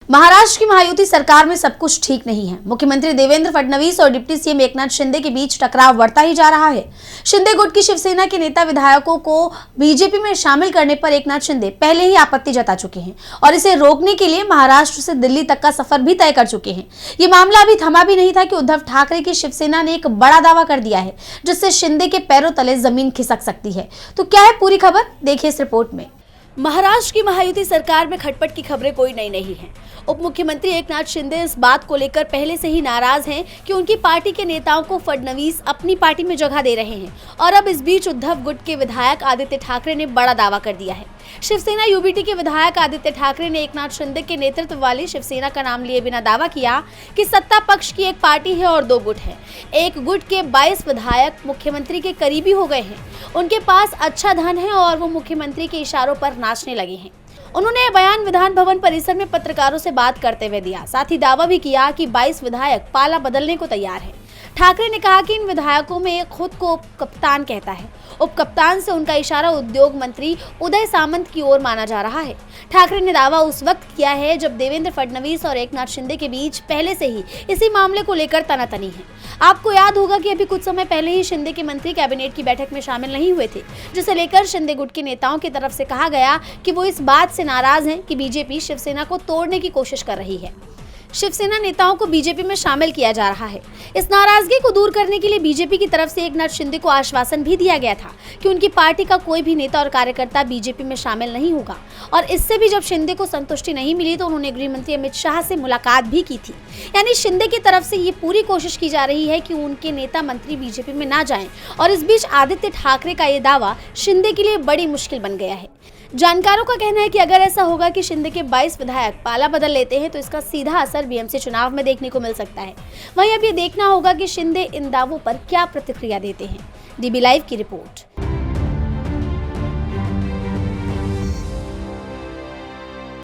महाराष्ट्र की महायुति सरकार में सब कुछ ठीक नहीं है। मुख्यमंत्री देवेंद्र फडणवीस और डिप्टी सीएम एकनाथ शिंदे के बीच टकराव बढ़ता ही जा रहा है। शिंदे गुट की शिवसेना के नेता विधायकों को बीजेपी में शामिल करने पर एकनाथ शिंदे पहले ही आपत्ति जता चुके हैं और इसे रोकने के लिए महाराष्ट्र से दिल्ली तक का सफर भी तय कर चुके हैं। ये मामला अभी थमा भी नहीं था कि उद्धव ठाकरे की शिवसेना ने एक बड़ा दावा कर दिया है, जिससे शिंदे के पैरों तले जमीन खिसक सकती है। तो क्या है पूरी खबर, देखिए इस रिपोर्ट में। महाराष्ट्र की महायुति सरकार में खटपट की खबरें कोई नई नहीं है। उप मुख्यमंत्री एकनाथ शिंदे इस बात को लेकर पहले से ही नाराज हैं कि उनकी पार्टी के नेताओं को फडणवीस अपनी पार्टी में जगह दे रहे हैं और अब इस बीच उद्धव गुट के विधायक आदित्य ठाकरे ने बड़ा दावा कर दिया है। शिवसेना यूबीटी के विधायक आदित्य ठाकरे ने एकनाथ शिंदे के नेतृत्व वाली शिवसेना का नाम लिए बिना दावा किया कि सत्ता पक्ष की एक पार्टी है और दो गुट है। एक गुट के 22 विधायक मुख्यमंत्री के करीबी हो गए हैं, उनके पास अच्छा धन है और वो मुख्यमंत्री के इशारों पर नाचने लगे हैं। उन्होंने यह बयान विधान भवन परिसर में पत्रकारों से बात करते हुए दिया। साथ ही दावा भी किया कि 22 विधायक पाला बदलने को तैयार हैं। ठाकरे ने कहा कि इन विधायकों में एक खुद को उप कप्तान कहता है। उप कप्तान से उनका इशारा उद्योग मंत्री उदय सामंत की ओर माना जा रहा है। ठाकरे ने दावा उस वक्त किया है जब देवेंद्र फडणवीस और एकनाथ शिंदे के बीच पहले से ही इसी मामले को लेकर तनातनी है। आपको याद होगा कि अभी कुछ समय पहले ही शिंदे के मंत्री कैबिनेट की बैठक में शामिल नहीं हुए थे, जिसे लेकर शिंदे गुट के नेताओं की तरफ से कहा गया कि वो इस बात से नाराज हैं कि बीजेपी शिवसेना को तोड़ने की कोशिश कर रही है। शिवसेना नेताओं को बीजेपी में शामिल किया जा रहा है। इस नाराजगी को दूर करने के लिए बीजेपी की तरफ से एकनाथ शिंदे को आश्वासन भी दिया गया था कि उनकी पार्टी का कोई भी नेता और कार्यकर्ता बीजेपी में शामिल नहीं होगा। और इससे भी जब शिंदे को संतुष्टि नहीं मिली तो उन्होंने गृह मंत्री अमित शाह से मुलाकात भी की थी। यानी शिंदे की तरफ से ये पूरी कोशिश की जा रही है कि उनके नेता मंत्री बीजेपी में ना जाएं। और इस बीच आदित्य ठाकरे का ये दावा शिंदे के लिए बड़ी मुश्किल बन गया है। जानकारों का कहना है कि अगर ऐसा होगा कि शिंदे के 22 विधायक पाला बदल लेते हैं तो इसका सीधा असर बीएमसी चुनाव में देखने को मिल सकता है। वहीं अब ये देखना होगा कि शिंदे इन दावों पर क्या प्रतिक्रिया देते हैं। डीबी लाइव की रिपोर्ट।